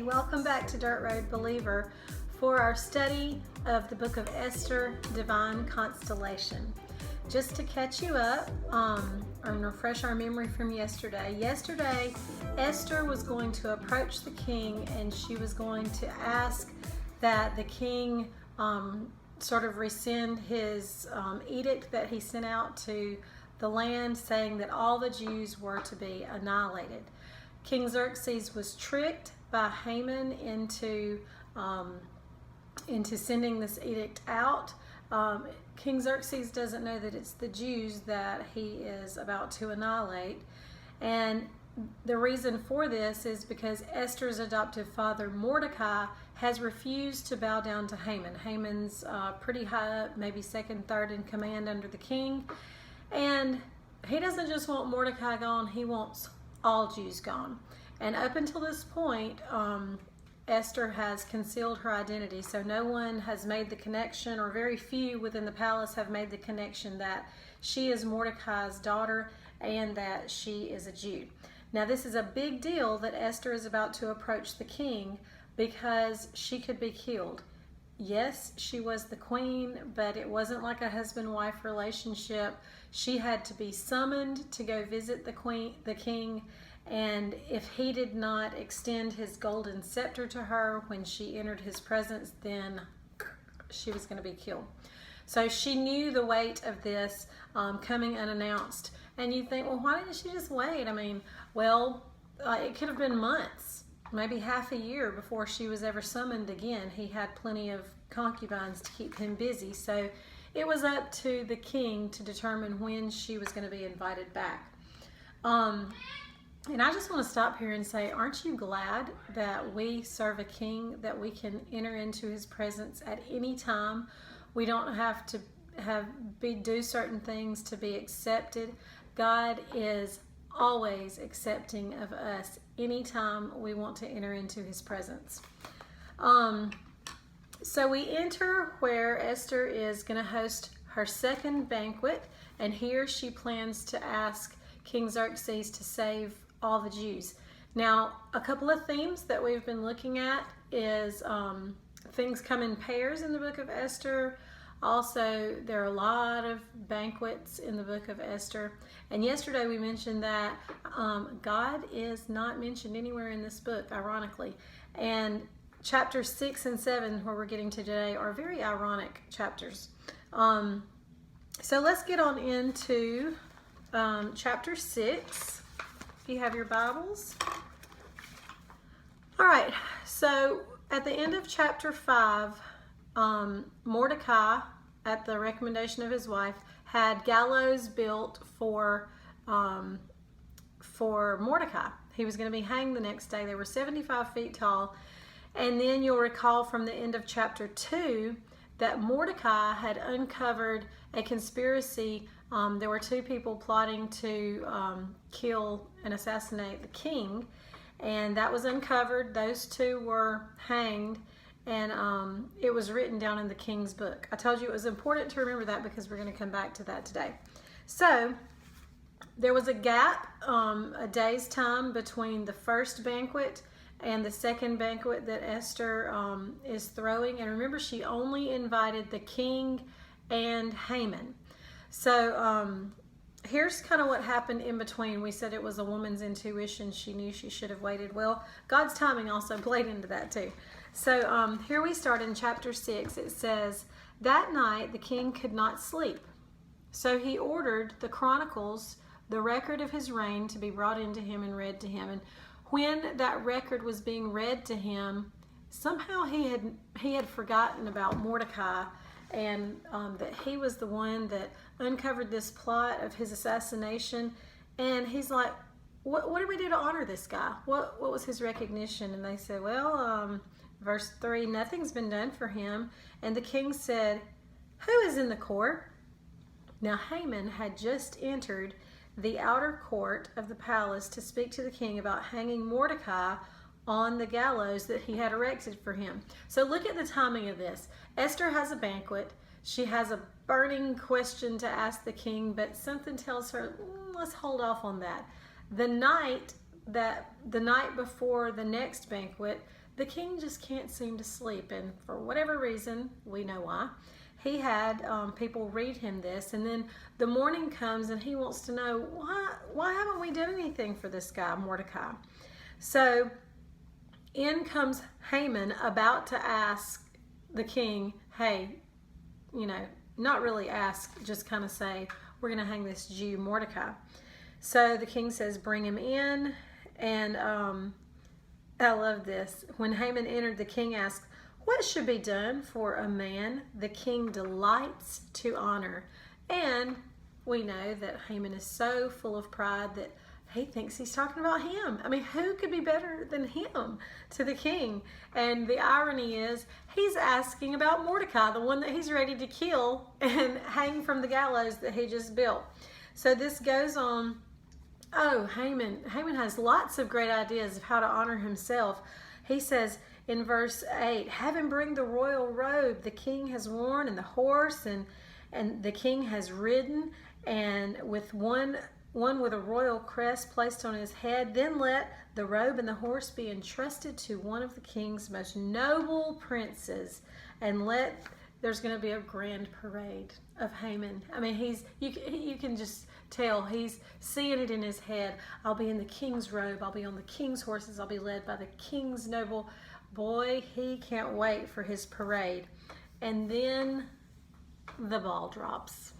welcome back to Dirt Road Believer for our study of the book of Esther, Divine Constellation. Just to catch you up or refresh our memory from yesterday. Yesterday, Esther was going to approach the king and she was going to ask that the king sort of rescind his edict that he sent out to the land saying that all the Jews were to be annihilated. King Xerxes was tricked by Haman into sending this edict out. King Xerxes doesn't know that it's the Jews that he is about to annihilate. And the reason for this is because Esther's adoptive father, Mordecai, has refused to bow down to Haman. Haman's pretty high up, maybe second, third in command under the king. And he doesn't just want Mordecai gone, he wants all Jews gone. And up until this point, Esther has concealed her identity, so no one has made the connection, or very few within the palace have made the connection that she is Mordecai's daughter and that she is a Jew. Now this is a big deal that Esther is about to approach the king because she could be killed. Yes, she was the queen, but it wasn't like a husband-wife relationship. She had to be summoned to go visit the king, and if he did not extend his golden scepter to her when she entered his presence, then she was going to be killed. So she knew the weight of this coming unannounced. And you think, well, why didn't she just wait? I mean, well, it could have been months, maybe half a year before she was ever summoned again. He had plenty of concubines to keep him busy. So it was up to the king to determine when she was going to be invited back. And I just want to stop here and say, aren't you glad that we serve a king that we can enter into his presence at any time? We don't have to do certain things to be accepted. God is always accepting of us anytime we want to enter into his presence. So we enter where Esther is going to host her second banquet, and here she plans to ask King Xerxes to save all the Jews. Now, a couple of themes that we've been looking at is things come in pairs in the book of Esther. Also, there are a lot of banquets in the book of Esther. And yesterday we mentioned that God is not mentioned anywhere in this book, ironically. And chapters 6 and 7, where we're getting to today, are very ironic chapters. So let's get on into chapter 6. If you have your Bibles. All right, so at the end of chapter 5, Mordecai, at the recommendation of his wife, had gallows built for Mordecai. He was going to be hanged the next day. They were 75 feet tall. And then you'll recall from the end of chapter 2 that Mordecai had uncovered a conspiracy. There were two people plotting to kill and assassinate the king, and that was uncovered. Those two were hanged, and it was written down in the king's book. I told you it was important to remember that because we're going to come back to that today. So there was a gap, a day's time between the first banquet and the second banquet that Esther is throwing. And remember, she only invited the king and Haman. So here's kind of what happened in between. We said it was a woman's intuition. She knew she should have waited. Well, God's timing also played into that too. So here we start in chapter 6. It says, "That night the king could not sleep. So he ordered the chronicles, the record of his reign, to be brought into him and read to him. And when that record was being read to him, somehow he had forgotten about Mordecai, and that he was the one that uncovered this plot of his assassination. And he's like, what did we do to honor this guy? What was his recognition? And they said, well, verse 3, nothing's been done for him. And the king said, who is in the court? Now Haman had just entered the outer court of the palace to speak to the king about hanging Mordecai on the gallows that he had erected for him. So look at the timing of this. Esther has a banquet. She has a burning question to ask the king, but something tells her, let's hold off on that. The night before the next banquet, the king just can't seem to sleep, and for whatever reason, we know why, he had people read him this, and then the morning comes and he wants to know, why haven't we done anything for this guy, Mordecai? So in comes Haman, about to ask the king, hey, not really ask, just kind of say, we're going to hang this Jew, Mordecai. So the king says, bring him in, and I love this. When Haman entered, the king asked, what should be done for a man the king delights to honor? And we know that Haman is so full of pride that he thinks he's talking about him. I mean, who could be better than him to the king? And the irony is, he's asking about Mordecai, the one that he's ready to kill and hang from the gallows that he just built. So this goes on. Oh, Haman has lots of great ideas of how to honor himself. He says in verse 8, have him bring the royal robe the king has worn, and the horse and the king has ridden, and with one with a royal crest placed on his head. Then let the robe and the horse be entrusted to one of the king's most noble princes, and there's going to be a grand parade of Haman. I mean, you can just tell he's seeing it in his head. I'll be in the king's robe. I'll be on the king's horses. I'll be led by the king's noble. Boy, he can't wait for his parade. And then the ball drops.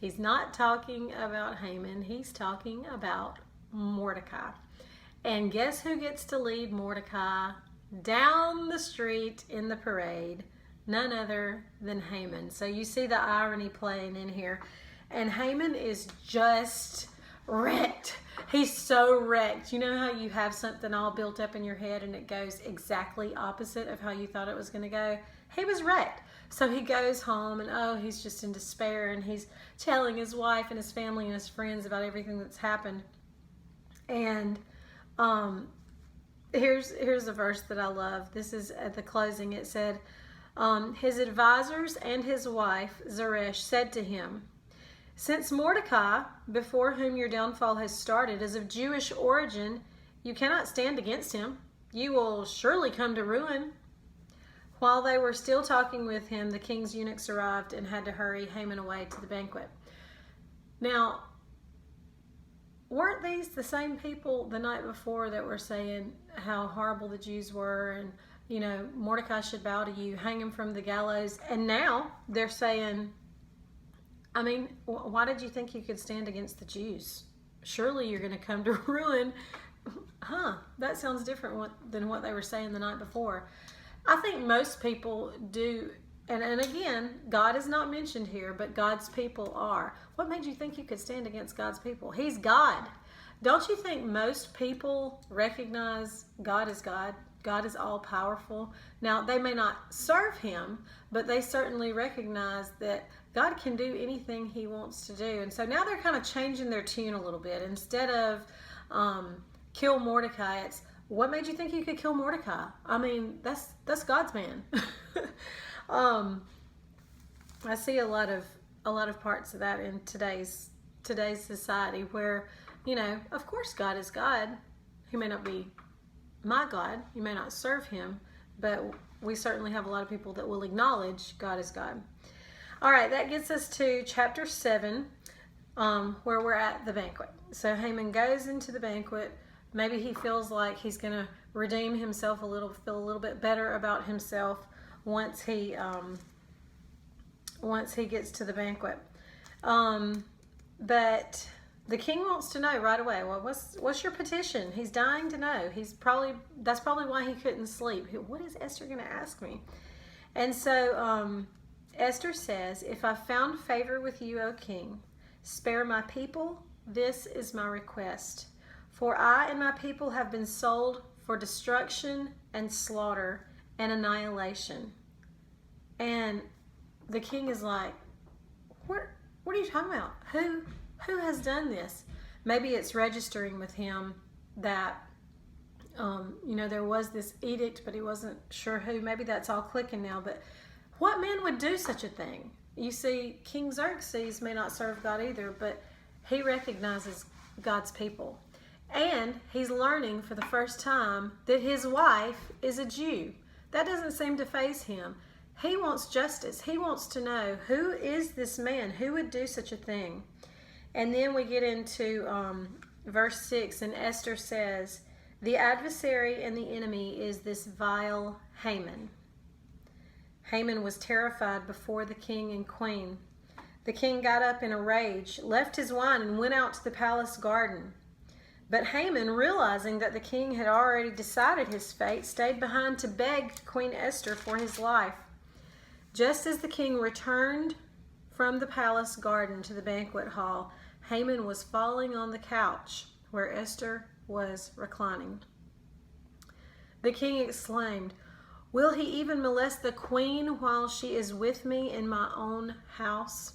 He's not talking about Haman. He's talking about Mordecai. And guess who gets to lead Mordecai down the street in the parade? None other than Haman. So you see the irony playing in here. And Haman is just wrecked. He's so wrecked. You know how you have something all built up in your head and it goes exactly opposite of how you thought it was going to go? He was wrecked. So he goes home and he's just in despair, and he's telling his wife and his family and his friends about everything that's happened. And here's a verse that I love. This is at the closing. It said, his advisors and his wife Zeresh said to him, since Mordecai, before whom your downfall has started, is of Jewish origin, you cannot stand against him. You will surely come to ruin. While they were still talking with him, the king's eunuchs arrived and had to hurry Haman away to the banquet. Now, weren't these the same people the night before that were saying how horrible the Jews were, and Mordecai should bow to you, hang him from the gallows? And now they're saying, I mean, why did you think you could stand against the Jews? Surely you're going to come to ruin. That sounds different than what they were saying the night before. I think most people do, and again, God is not mentioned here, but God's people are. What made you think you could stand against God's people? He's God. Don't you think most people recognize God is God? God is all powerful. Now, they may not serve him, but they certainly recognize that God can do anything he wants to do. And so now they're kind of changing their tune a little bit. Instead of kill Mordecai, it's, what made you think you could kill Mordecai? I mean, that's God's man. I see a lot of parts of that in today's society where, of course God is God. He may not be my God. You may not serve him, but we certainly have a lot of people that will acknowledge God is God. All right, that gets us to chapter 7, where we're at the banquet. So Haman goes into the banquet. Maybe he feels like he's going to redeem himself a little, feel a little bit better about himself once he gets to the banquet. But the king wants to know right away, well, what's your petition? He's dying to know. That's probably why he couldn't sleep. What is Esther going to ask me? And so Esther says, if I found favor with you, O king, spare my people. This is my request. For I and my people have been sold for destruction and slaughter and annihilation. And the king is like, what are you talking about? Who has done this? Maybe it's registering with him that, there was this edict, but he wasn't sure who. Maybe that's all clicking now. But what man would do such a thing? You see, King Xerxes may not serve God either, but he recognizes God's people. And he's learning for the first time that his wife is a Jew. That doesn't seem to faze him. He wants justice. He wants to know, who is this man? Who would do such a thing? And then we get into verse 6, and Esther says, the adversary and the enemy is this vile Haman. Haman was terrified before the king and queen. The king got up in a rage, left his wine, and went out to the palace garden. But Haman, realizing that the king had already decided his fate, stayed behind to beg Queen Esther for his life. Just as the king returned from the palace garden to the banquet hall, Haman was falling on the couch where Esther was reclining. The king exclaimed, will he even molest the queen while she is with me in my own house?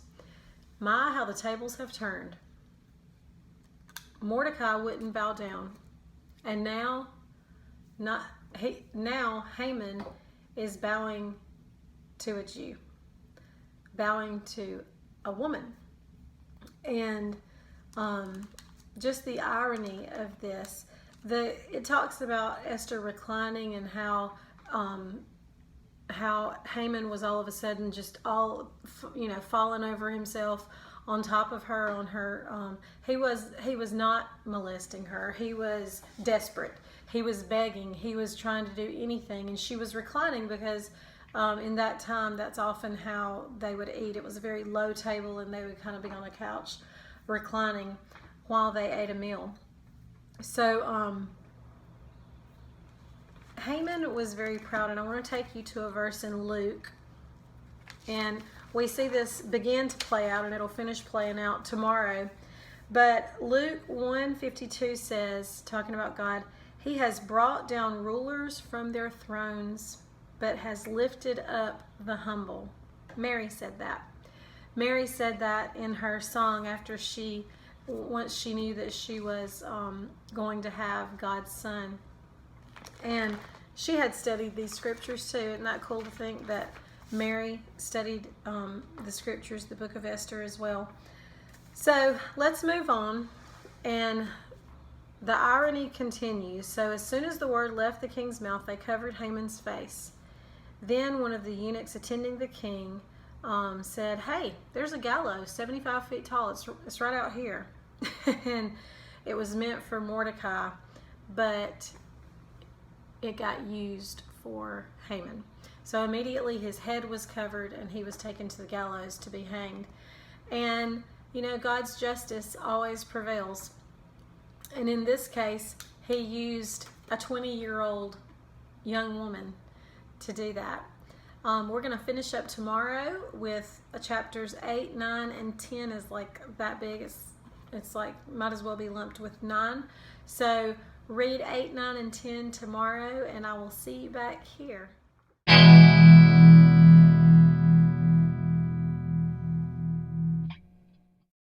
My, how the tables have turned. Mordecai wouldn't bow down. And now Haman is bowing to a Jew, bowing to a woman. And just the irony of this, it talks about Esther reclining and how Haman was all of a sudden just falling over himself on top of her, on her. He was not molesting her. He was desperate. He was begging. He was trying to do anything, and she was reclining because in that time, that's often how they would eat. It was a very low table, and they would kind of be on a couch reclining while they ate a meal. So Haman was very proud, and I want to take you to a verse in Luke, and we see this begin to play out, and it'll finish playing out tomorrow. But Luke 1:52 says, talking about God, he has brought down rulers from their thrones, but has lifted up the humble. Mary said that. Mary said that in her song after once she knew that she was going to have God's son. And she had studied these scriptures too. Isn't that cool to think that Mary studied the scriptures, the book of Esther as well? So let's move on. And the irony continues. So as soon as the word left the king's mouth, they covered Haman's face. Then one of the eunuchs attending the king said, hey, there's a gallows 75 feet tall. It's right out here. And it was meant for Mordecai, but it got used for Haman. So immediately his head was covered and he was taken to the gallows to be hanged. And, God's justice always prevails. And in this case, he used a 20-year-old young woman to do that. We're going to finish up tomorrow with chapters 8, 9, and 10 is like that big. It's like might as well be lumped with 9. So read 8, 9, and 10 tomorrow, and I will see you back here.